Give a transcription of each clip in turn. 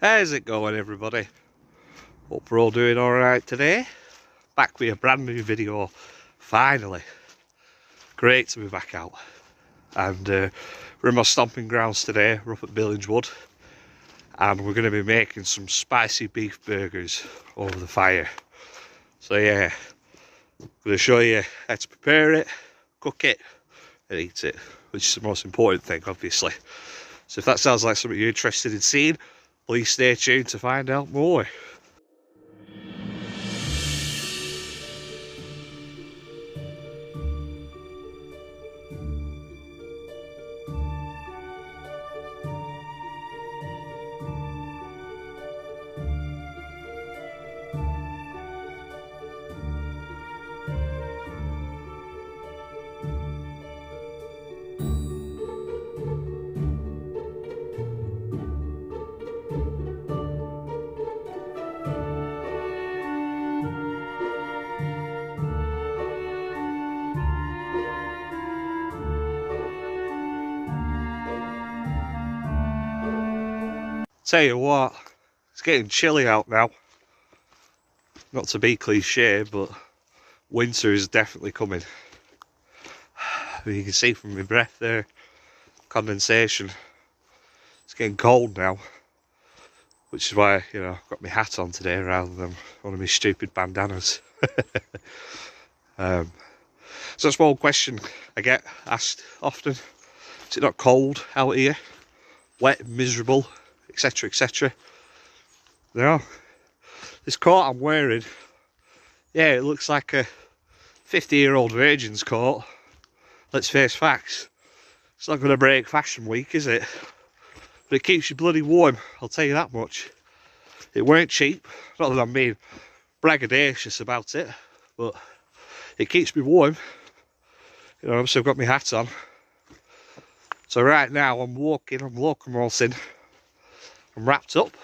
How's it going, everybody? Hope we're all doing alright today. Back with a brand new video, finally. Great to be back out. And we're in my stomping grounds today, we're up at Billingswood. And we're going to be making some spicy beef burgers over the fire. So yeah, I'm going to show you how to prepare it, cook it, and eat it. Which is the most important thing, obviously. So if that sounds like something you're interested in seeing, please stay tuned to find out more. Tell you what, it's getting chilly out now. Not to be cliche, but winter is definitely coming. You can see from my breath there, condensation. It's getting cold now, which is why, you know, I've got my hat on today rather than one of my stupid bandanas. So that's one question I get asked often. Is it not cold out here? Wet, miserable, etc, etc. No. This coat I'm wearing, yeah, it looks like a 50-year-old virgin's coat. Let's face facts. It's not going to break fashion week, is it? But it keeps you bloody warm, I'll tell you that much. It weren't cheap, not that I'm being braggadocious about it, but it keeps me warm. You know, so I've got my hat on. So right now I'm walking, I'm locomoting, I'm wrapped up.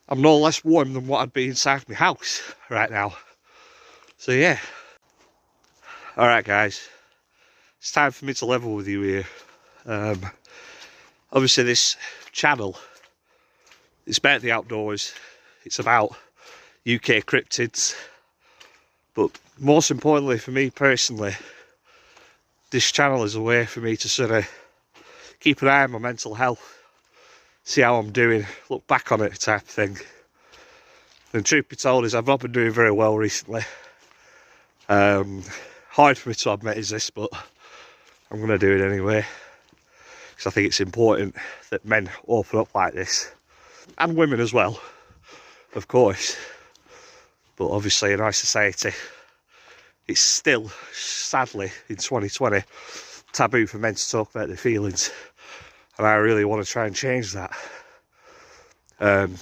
I'm no less warm than what I'd be inside my house right now. So yeah. Alright guys, it's time for me to level with you here. Obviously this channel, it's about the outdoors, it's about UK cryptids, but most importantly for me personally, this channel is a way for me to sort of keep an eye on my mental health, see how I'm doing, look back on it type of thing. And truth be told is I've not been doing very well recently. Hard for me to admit is this, but I'm going to do it anyway. Because I think it's important that men open up like this. And women as well, of course. But obviously in our society, it's still, sadly, in 2020, taboo for men to talk about their feelings. And I really want to try and change that.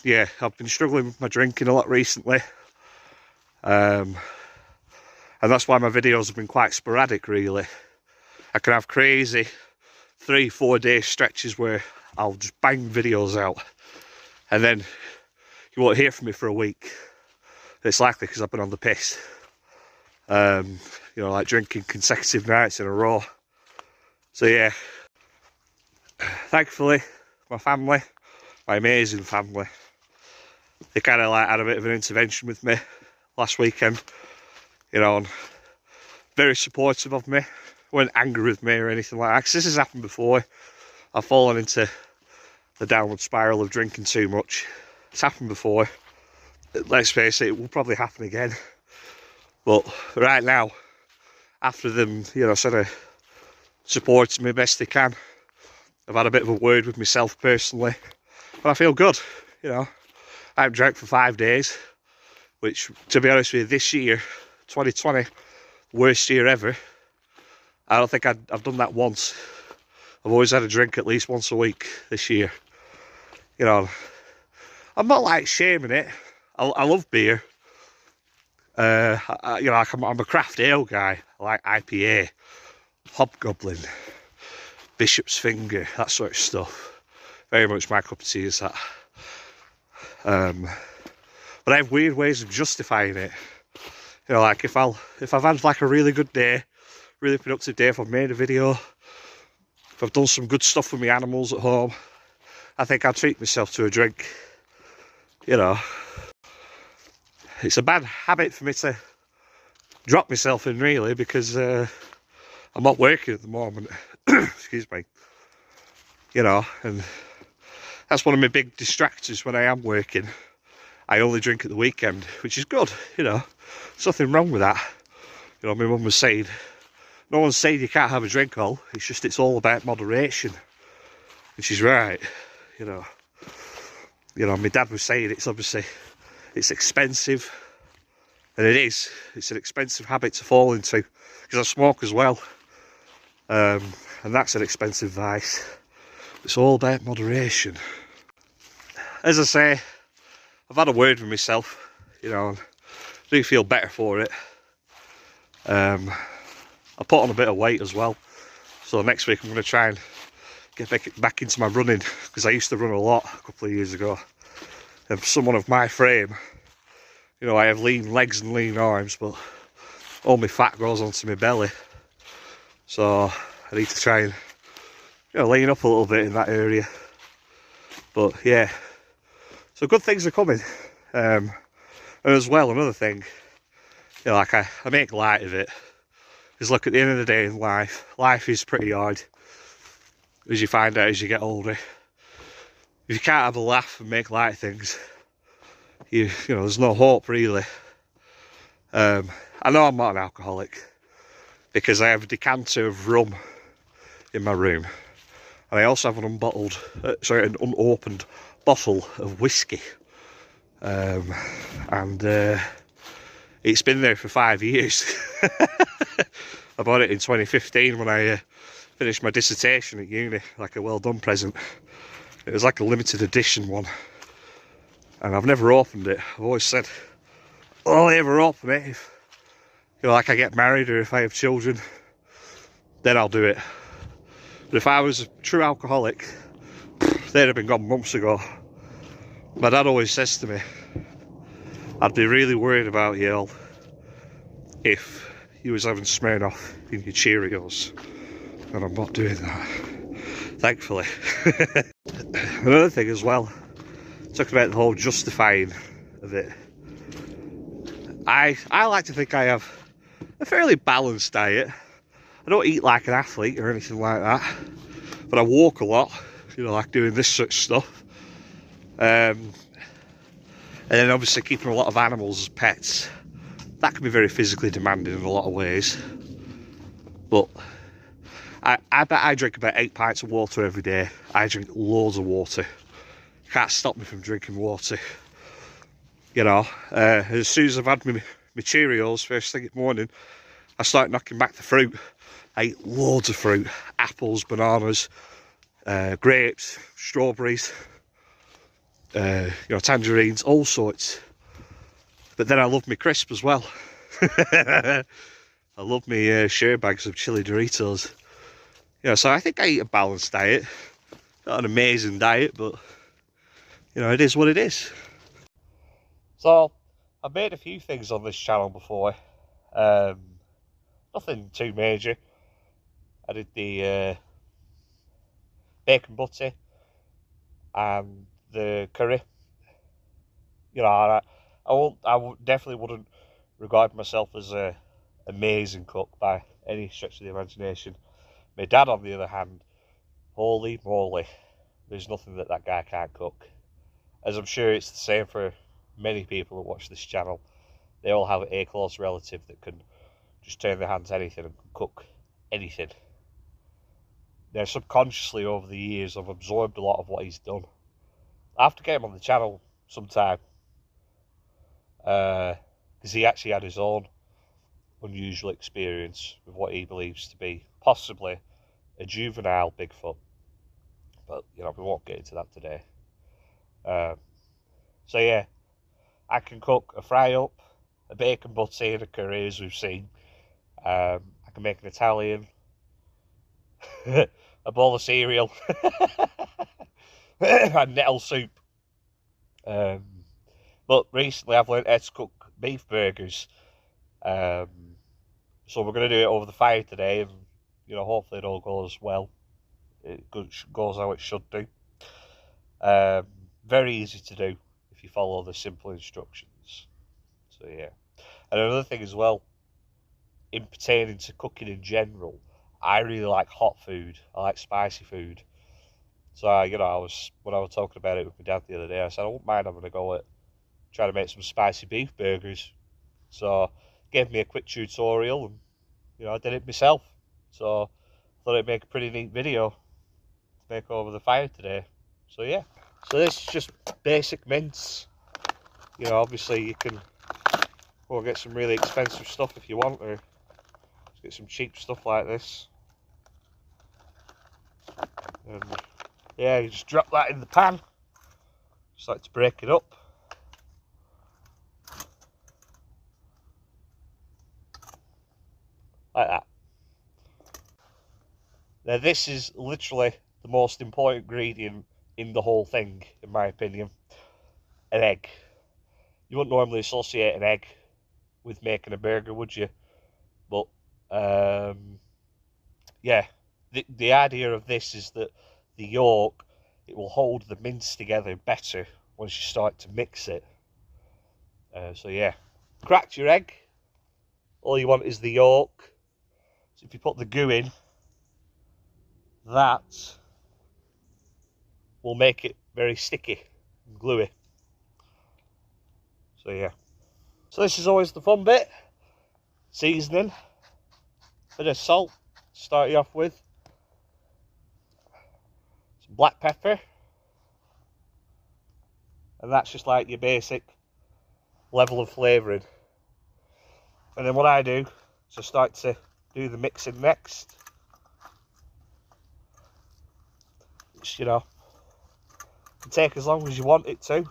Yeah, I've been struggling with my drinking a lot recently. And that's why my videos have been quite sporadic, really. I can have crazy 3-4 day stretches where I'll just bang videos out. And then you won't hear from me for a week. It's likely because I've been on the piss. You know, like drinking consecutive nights in a row. So yeah. Thankfully, my family, my amazing family, they kind of like had a bit of an intervention with me last weekend, you know, and very supportive of me, weren't angry with me or anything like that, because this has happened before. I've fallen into the downward spiral of drinking too much. It's happened before. Let's face it, it will probably happen again. But right now, after them, you know, sort of supporting me best they can, I've had a bit of a word with myself personally, and I feel good, you know. I haven't drank for 5 days, which, to be honest with you, this year, 2020, worst year ever. I don't think I've done that once. I've always had a drink at least once a week this year. You know, I'm not like shaming it. I love beer. You know, I'm a craft ale guy. I like IPA, Hobgoblin, Bishop's Finger, that sort of stuff. Very much my cup of tea is that. But I have weird ways of justifying it. You know, like if I've had like a really good day, really productive day, if I've made a video, if I've done some good stuff with my animals at home, I think I treat myself to a drink. You know, it's a bad habit for me to drop myself in, really, because I'm not working at the moment. Excuse me. You know, and that's one of my big distractors when I am working. I only drink at the weekend, which is good, you know. There's nothing wrong with that. You know, my mum was saying, no one's saying you can't have a drink all, it's just it's all about moderation. And she's right, you know. You know, my dad was saying it's obviously, it's expensive. And it is. It's an expensive habit to fall into. Because I smoke as well. And that's an expensive vice. It's all about moderation. As I say, I've had a word with myself, you know, and I do feel better for it. I put on a bit of weight as well, so next week I'm going to try and get back into my running, because I used to run a lot a couple of years ago. And for someone of my frame, you know, I have lean legs and lean arms, but all my fat goes onto my belly. So I need to try and, you know, lean up a little bit in that area. But yeah, so good things are coming. And as well, another thing, you know, like I make light of it. Because look, at the end of the day in life is pretty hard, as you find out as you get older. If you can't have a laugh and make light of things, you know, there's no hope, really. I know I'm not an alcoholic, because I have a decanter of rum in my room. And I also have an unopened bottle of whiskey. It's been there for 5 years. I bought it in 2015 when I finished my dissertation at uni, like a well done present. It was like a limited edition one. And I've never opened it. I've always said, I'll only ever open it if, you know, like I get married or if I have children, then I'll do it. But if I was a true alcoholic, they'd have been gone months ago. My dad always says to me, I'd be really worried about you all if you was having Smirnoff in your Cheerios. And I'm not doing that, thankfully. Another thing as well, talking about the whole justifying of it. I like to think I have a fairly balanced diet. I don't eat like an athlete or anything like that, but I walk a lot, you know, like doing this sort of stuff. And then obviously keeping a lot of animals as pets. That can be very physically demanding in a lot of ways. But I bet I drink about 8 pints of water every day. I drink loads of water. Can't stop me from drinking water. You know, as soon as I've had my Cheerios first thing in the morning, I start knocking back the fruit. I eat loads of fruit. Apples, bananas, grapes, strawberries, you know, tangerines, all sorts. But then I love my crisp as well. I love my share bags of chili Doritos. You know, so I think I eat a balanced diet. Not an amazing diet, but you know, it is what it is. So I've made a few things on this channel before. Nothing too major. I did the bacon butty and the curry. You know, I definitely wouldn't regard myself as a amazing cook by any stretch of the imagination. My dad, on the other hand, holy moly, there's nothing that guy can't cook. As I'm sure it's the same for many people that watch this channel. They all have a close relative that can just turn their hand to anything and cook anything. Now, subconsciously over the years, I've absorbed a lot of what he's done. I have to get him on the channel sometime, because he actually had his own unusual experience with what he believes to be possibly a juvenile Bigfoot. But, you know, we won't get into that today. So yeah, I can cook a fry up, a bacon butty and a curry, as we've seen. I can make an Italian, a bowl of cereal, and nettle soup. But recently I've learn't how to cook beef burgers. So we're going to do it over the fire today, and you know, hopefully it all goes well. It goes how it should do. Very easy to do if you follow the simple instructions. So yeah. And another thing as well, in pertaining to cooking in general, I really like hot food. I like spicy food. So you know, when I was talking about it with my dad the other day, I said I wouldn't mind having a go at trying to make some spicy beef burgers. So gave me a quick tutorial, and you know, I did it myself. So I thought it'd make a pretty neat video to make over the fire today. So yeah. So this is just basic mince. You know, obviously you can go and get some really expensive stuff if you want to. Let's get some cheap stuff like this. And yeah, you just drop that in the pan. Just like to break it up. Like that. Now this is literally the most important ingredient in the whole thing, in my opinion. An egg. You wouldn't normally associate an egg with making a burger, would you? But yeah, the idea of this is that the yolk, it will hold the mince together better once you start to mix it. So yeah, cracked your egg. All you want is the yolk. So if you put the goo in, that will make it very sticky and gluey. So yeah. So this is always the fun bit. Seasoning. Bit of salt to start you off with. Some black pepper. And that's just like your basic level of flavouring. And then what I do is I start to do the mixing next. Which, you know, can take as long as you want it to.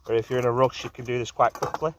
Or if you're in a rush, you can do this quite quickly.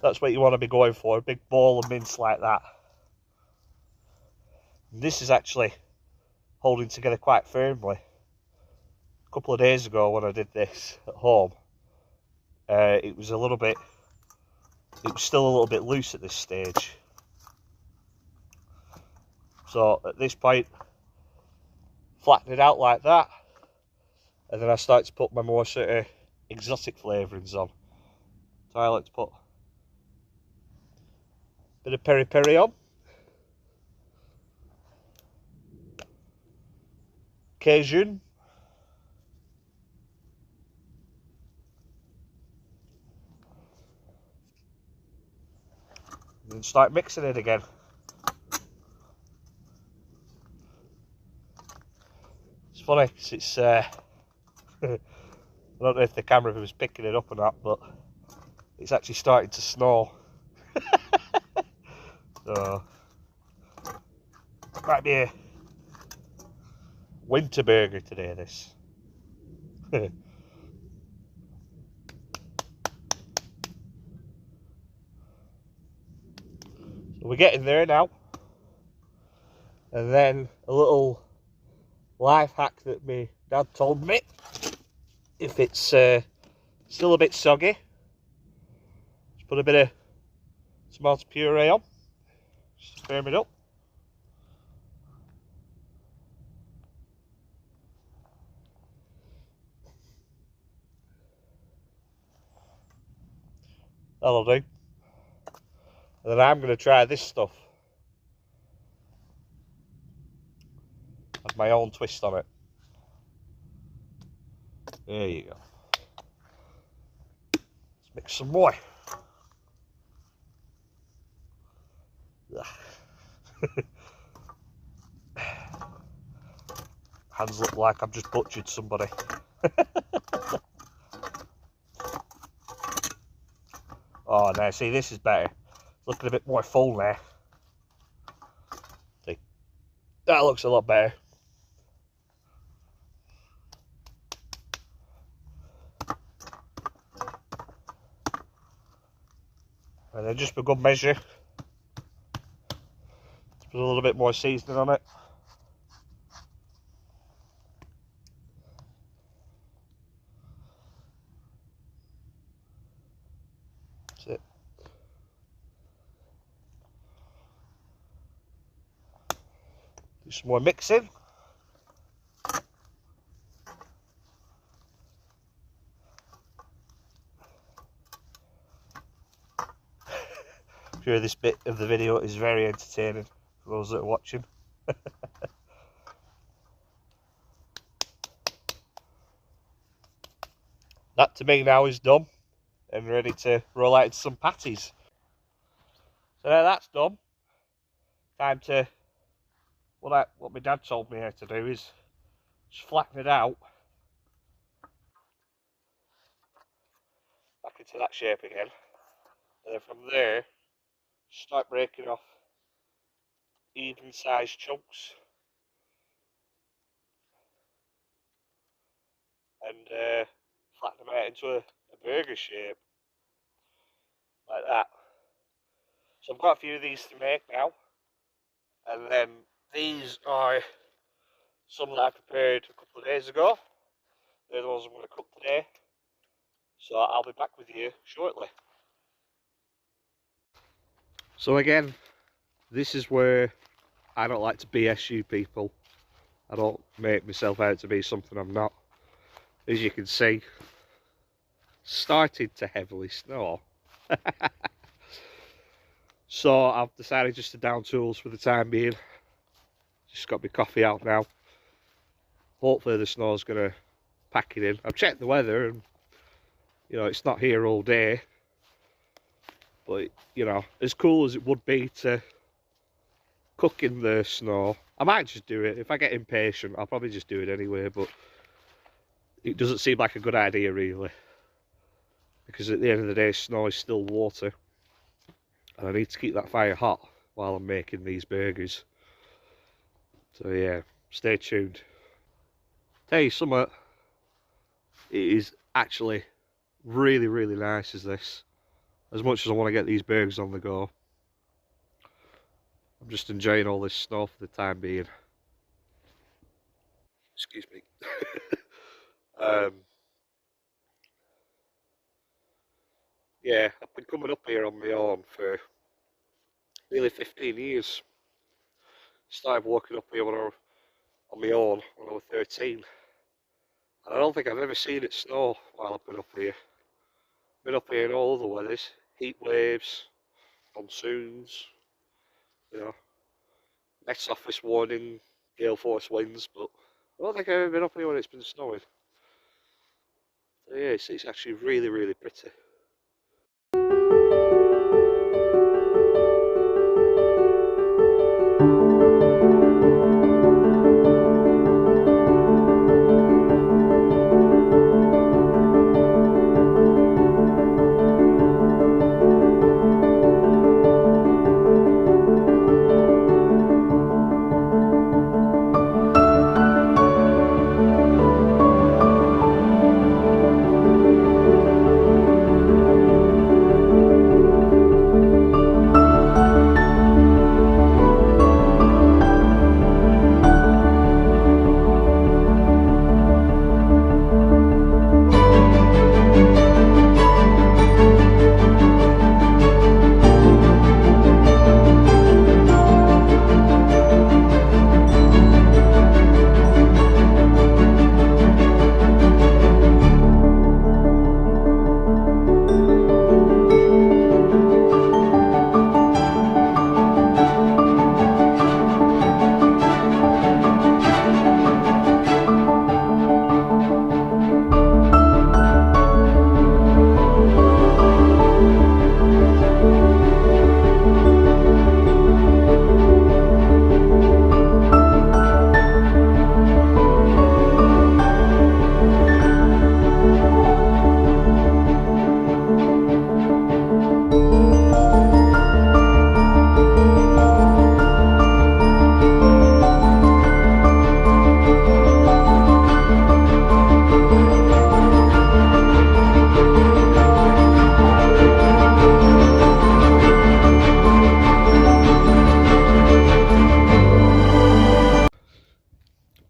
That's what you want to be going for, a big ball of mince like that. And this is actually holding together quite firmly. A couple of days ago when I did this at home, it was still a little bit loose at this stage. So at this point, flatten it out like that, and then I start to put my more sort of exotic flavourings on. So I like to put a bit of peri peri on, Cajun, and then start mixing it again. It's funny because it's I don't know if the camera was picking it up or not, but it's actually starting to snow. So might be a winter burger today, this. So we're getting there now. And then a little life hack that my dad told me. If it's still a bit soggy, just put a bit of tomato puree on, just to firm it up. That'll do. And then I'm going to try this stuff. Have my own twist on it. There you go. Let's mix some more. Hands look like I've just butchered somebody. Oh, now see, this is better. It's looking a bit more full now. See, that looks a lot better. And then just for good measure, put a little bit more seasoning on it. That's it. Do some more mixing. I'm sure this bit of the video is very entertaining for those that are watching. That to me now is done and ready to roll out into some patties. So now that's done. Time to, what my dad told me how to do is just flatten it out back into that shape again, and then from there start breaking off even sized chunks and flatten them out into a burger shape like that. So I've got a few of these to make now, and then these are some that I prepared a couple of days ago. They're the ones I'm going to cook today, so I'll be back with you shortly. So again, this is where I don't like to BS you people. I don't make myself out to be something I'm not. As you can see, started to heavily snow. So I've decided just to down tools for the time being. Just got my coffee out now. Hopefully the snow's going to pack it in. I've checked the weather and, you know, it's not here all day. But, you know, as cool as it would be to cook in the snow, I might just do it. If I get impatient, I'll probably just do it anyway, but it doesn't seem like a good idea really. Because at the end of the day, snow is still water. And I need to keep that fire hot while I'm making these burgers. So yeah, stay tuned. Tell you something, it is actually really, really nice as this. As much as I want to get these burgers on the go, I'm just enjoying all this snow for the time being. Excuse me. Yeah, I've been coming up here on my own for nearly 15 years. Started walking up here on my own when I was 13. And I don't think I've ever seen it snow while I've been up here. Been up here in all other weathers, heat waves, monsoons, you know, next office warning, gale force winds, but I don't think I've ever been up here when it's been snowing. So yeah, it's actually really, really pretty.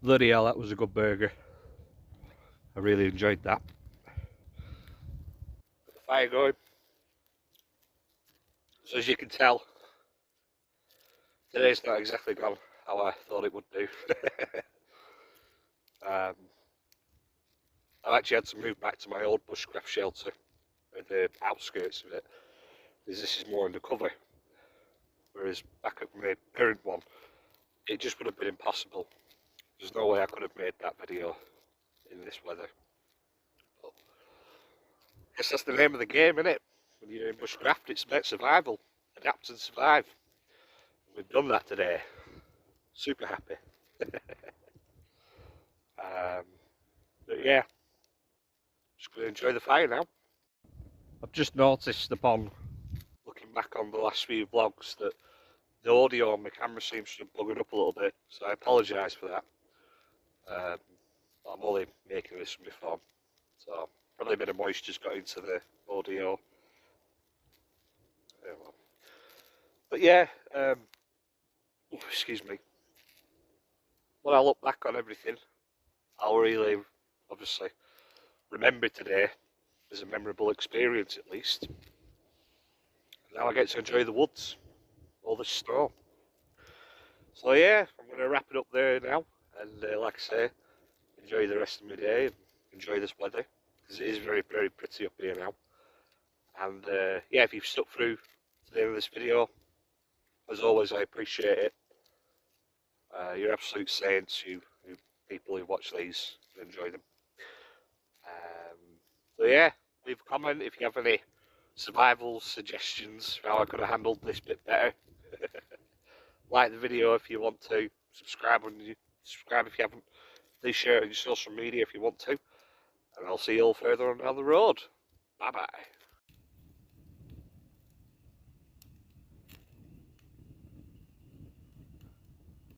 Bloody hell, that was a good burger. I really enjoyed that. Got the fire going. So as you can tell, today's not exactly gone how I thought it would do. I've actually had to move back to my old bushcraft shelter at the outskirts of it, because this is more undercover, whereas back at my current one, it just would have been impossible. There's no way I could have made that video in this weather. But I guess that's the name of the game, isn't it? When you're in bushcraft, it's about survival, adapt and survive. We've done that today. Super happy. But yeah, just going to enjoy the fire now. I've just noticed upon looking back on the last few vlogs that the audio on my camera seems to have buggered up a little bit, so I apologise for that. I'm only making this from my phone, so probably a bit of moisture's got into the audio. But yeah, excuse me. When I look back on everything, I'll really, obviously, remember today as a memorable experience at least. Now I get to enjoy the woods, all the snow. So yeah, I'm going to wrap it up there now, and like I say, enjoy the rest of my day, and enjoy this weather, because it is very, very pretty up here now. And yeah, if you've stuck through to the end of this video, as always, I appreciate it. You're absolute saints, you people who watch these and enjoy them. So yeah, leave a comment if you have any survival suggestions for how I could have handled this bit better. Like the video if you want to, subscribe if you haven't, please share it on your social media if you want to, and I'll see you all further on down the road. Bye bye.